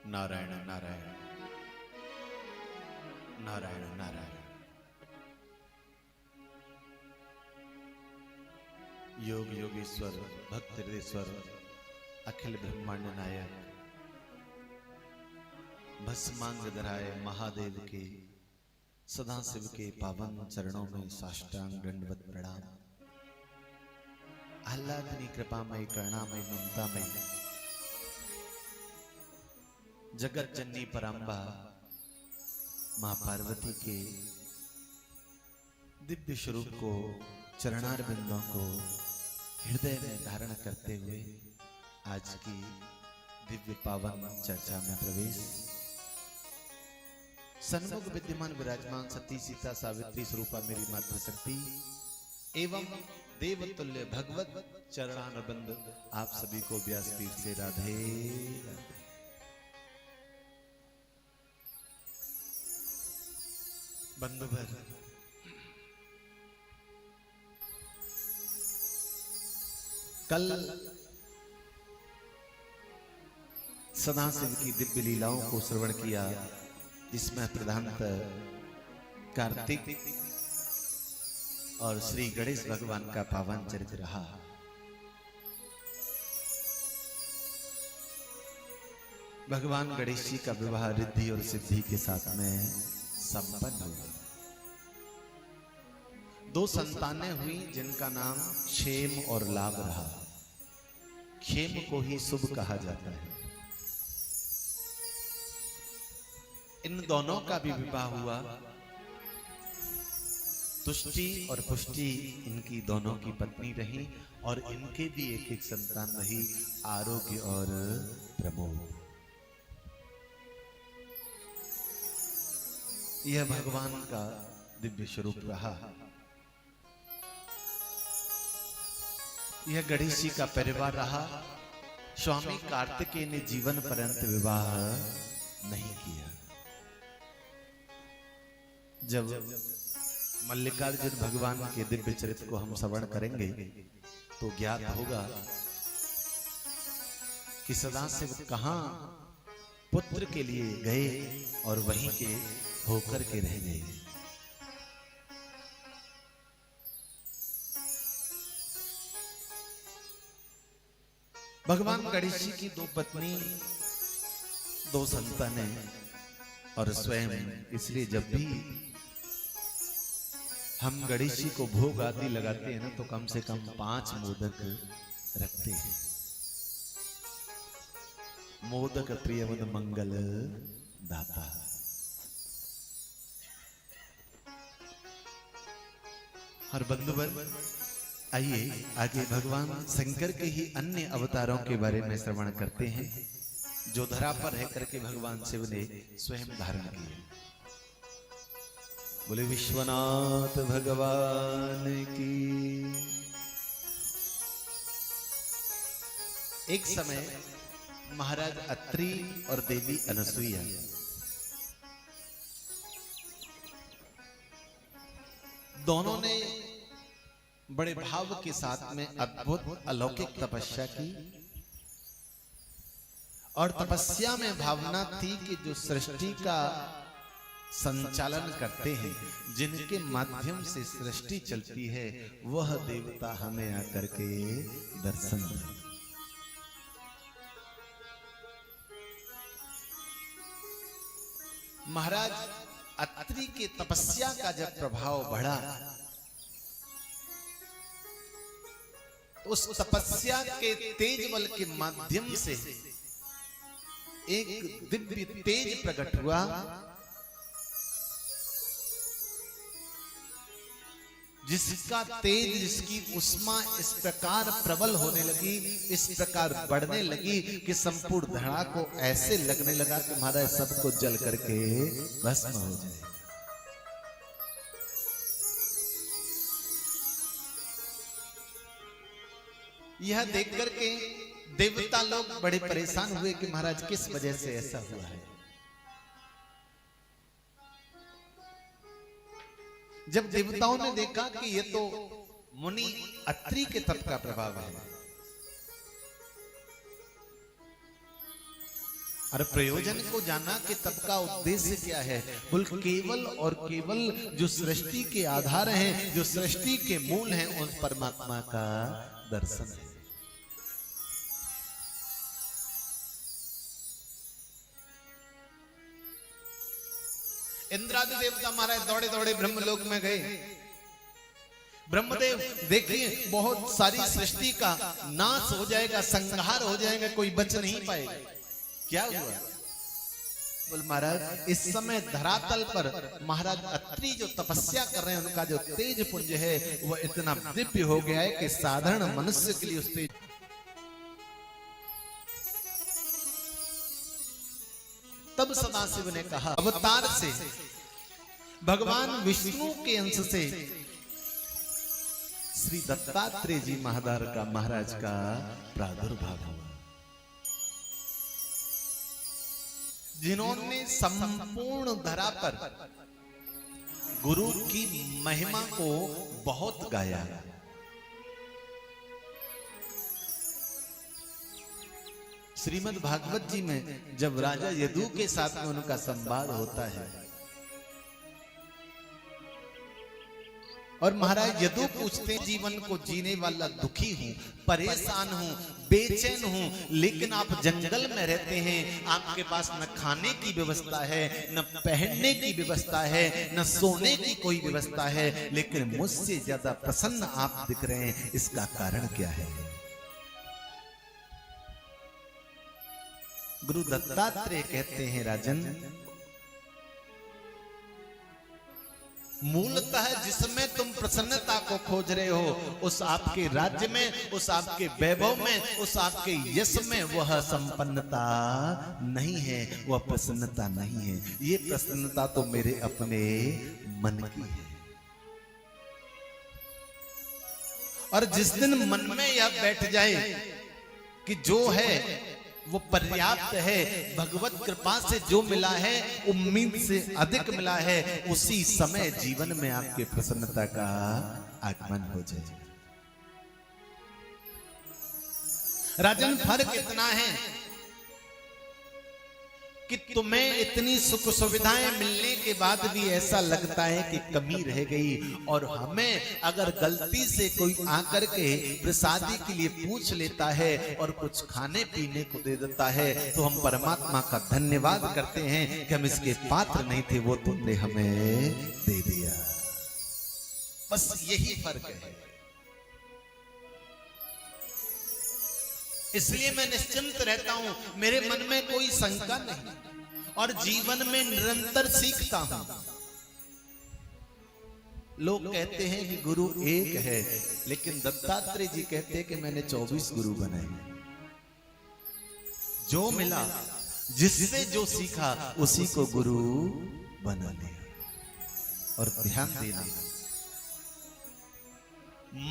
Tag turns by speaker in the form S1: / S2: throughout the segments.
S1: नारायण नारायण नारायण नारायण। योग योगेश्वर भक्त हृदयेश्वर अखिल ब्रह्मांड नायक भस्मांगधराय महादेव के सदाशिव के पावन चरणों में साष्टांग दंडवत प्रणाम। आह्लादनी कृपामय करुणामय ममतामय जगत जननी परांबा मां पार्वती के दिव्य स्वरूप को चरणार बिंदों को हृदय में धारण करते हुए आज की दिव्य पावन चर्चा में प्रवेश। सन्मुख विद्यमान विराजमान सती सीता सावित्री स्वरूपा मेरी मातृशक्ति एवं देवतुल्य भगवत चरणारविंद आप सभी को व्यासपीठ से राधे राधे। बंधुवर कल सदाशिव की दिव्य लीलाओं को श्रवण किया, जिसमें प्रधानतः कार्तिक और श्री गणेश भगवान का पावन चरित्र रहा। भगवान गणेश जी का विवाह रिद्धि और सिद्धि के साथ में संपन्न हुआ। दो संतानें हुई जिनका नाम क्षेम और लाभ रहा। क्षेम को ही शुभ कहा जाता है। इन दोनों का भी विवाह हुआ। तुष्टि और पुष्टि इनकी दोनों की पत्नी रही और इनके भी एक एक संतान रही, आरोग्य और प्रमोद। यह भगवान का दिव्य स्वरूप रहा। यह गणेश जी का परिवार रहा। स्वामी कार्तिकेय ने जीवन पर्यंत विवाह नहीं किया। जब मल्लिकार्जुन भगवान के दिव्य चरित्र को हम श्रवण करेंगे तो ज्ञात होगा कि सदाशिव कहां पुत्र के लिए गए और वहीं के होकर के रह गए। भगवान गणेश जी की दो पत्नी, दो संतानें और स्वयं, इसलिए जब भी हम गणेश जी को भोग आदि लगाते हैं ना तो कम से कम 5 मोदक रखते हैं। मोदक प्रियवद मंगल दाता। और बंधुवर आइए आगे भगवान शंकर के ही अन्य अवतारों के बारे में श्रवण करते हैं, जो धरा पर रह करके भगवान शिव ने स्वयं धारण किए। बोले विश्वनाथ भगवान की। एक समय महाराज अत्रि और देवी अनसुईया दोनों ने बड़े भाव के साथ में अद्भुत अलौकिक तपस्या की। और तपस्या में भावना थी कि जो सृष्टि का संचालन करते हैं, जिनके माध्यम से सृष्टि चलती है, वह देवता हमें आकर के दर्शन दे। महाराज अत्रि के तपस्या का जब प्रभाव बढ़ा, उस तपस्या के तेज बल के माध्यम से एक दिव्य तेज प्रकट हुआ, जिसका तेज, जिसकी उष्मा इस प्रकार प्रबल होने लगी, इस प्रकार बढ़ने लगी कि संपूर्ण धरा को ऐसे लगने लगा कि महाराज सबको जल करके भस्म हो जाए। यह देख करके देवता लोग बड़े परेशान हुए कि महाराज किस वजह से ऐसा हुआ है। जब देवताओं ने देखा कि ये तो मुनि अत्रि के तप का प्रभाव है, और प्रयोजन को जाना कि तब का उद्देश्य क्या है। बोल केवल और केवल जो सृष्टि के आधार हैं, जो सृष्टि के मूल हैं, उन परमात्मा का दर्शन है। इंद्रादि देवता महाराज दौड़े दौड़े ब्रह्मलोक में गए। ब्रह्मदेव देखिए बहुत सारी सृष्टि का नाश हो जाएगा, संहार हो जाएगा, कोई बच नहीं पाएगा। क्या हुआ? बोल महाराज इस समय धरातल पर महाराज अत्रि जो तपस्या कर रहे हैं, उनका जो तेज पुंज है वह इतना दिव्य हो गया है कि साधारण मनुष्य के लिए उस तेज। तब सदाशिव ने कहा अवतार से भगवान विष्णु के अंश से श्री दत्तात्रेय जी महाराज का प्रादुर्भाव हुआ, जिन्होंने संपूर्ण धरा पर गुरु की महिमा को बहुत गाया। श्रीमद् भागवत जी में जब राजा यदु के साथ में उनका संवाद होता है और महाराज यदु पूछते जीवन को जीने वाला दुखी हूं, परेशान हूं, बेचैन हूं, लेकिन आप जंगल में रहते हैं, आपके पास न खाने की व्यवस्था है, न पहनने की व्यवस्था है, न सोने की कोई व्यवस्था है, लेकिन मुझसे ज्यादा प्रसन्न आप दिख रहे हैं, इसका कारण क्या है? गुरु दत्तात्रेय कहते हैं राजन, मूलतः जिसमें तुम प्रसन्नता को खोज रहे हो, उस आपके राज्य में, उस आपके वैभव में, उस आपके यश में वह संपन्नता नहीं है, वह प्रसन्नता नहीं है। ये प्रसन्नता तो मेरे अपने मन की है। और जिस दिन मन में यह बैठ जाए कि जो है वो पर्याप्त है, भगवत कृपा से जो मिला है उम्मीद से अधिक मिला है, उसी समय जीवन में आपके प्रसन्नता का आगमन हो जाए। राजन फर्क इतना है कि तुम्हें इतनी सुख सुविधाएं मिलने के बाद भी ऐसा लगता है कि कमी रह गई, और हमें अगर गलती से कोई आकर के प्रसादी के लिए पूछ लेता है और कुछ खाने पीने को दे देता है, तो हम परमात्मा का धन्यवाद करते हैं कि हम इसके पात्र नहीं थे, वो तुमने हमें दे दिया। बस यही फर्क है। इसलिए मैं निश्चिंत रहता हूं, मेरे मन में कोई शंका नहीं, और जीवन में निरंतर सीखता हूं। लोग कहते हैं कि गुरु एक है, लेकिन दत्तात्रेय जी कहते हैं कि मैंने 24 गुरु बनाए। जो मिला, जिससे जो सीखा, उसी को गुरु बना लिया। और ध्यान देना,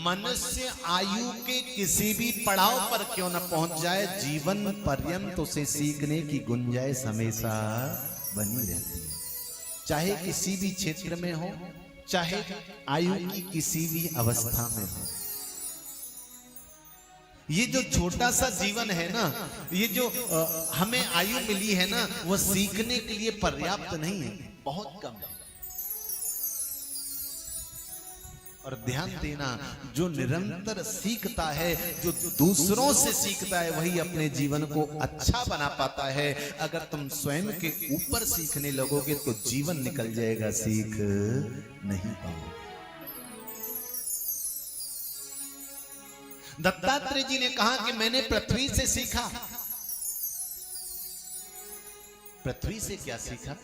S1: मनुष्य आयु के किसी भी पड़ाव पर क्यों न पहुंच जाए, जीवन पर्यंत उसे सीखने की गुंजाइश हमेशा बनी रहती है। चाहे किसी भी क्षेत्र में हो, चाहे आयु की किसी भी अवस्था में हो। ये जो छोटा सा जीवन है ना, ये जो हमें आयु मिली है ना, वो सीखने के लिए पर्याप्त नहीं है, बहुत कम है। और ध्यान देना, जो निरंतर सीखता है, जो दूसरों से सीखता है, वही अपने जीवन को अच्छा बना पाता है। अगर तुम स्वयं के ऊपर सीखने लगोगे तो जीवन निकल जाएगा, सीख नहीं पाओगे। दत्तात्रेय जी ने कहा कि मैंने पृथ्वी से सीखा। पृथ्वी से क्या सीखा?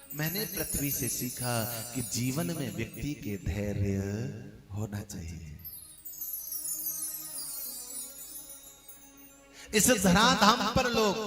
S1: मैंने पृथ्वी से सीखा कि जीवन में व्यक्ति के धैर्य होना चाहिए। इस धराधाम पर लोग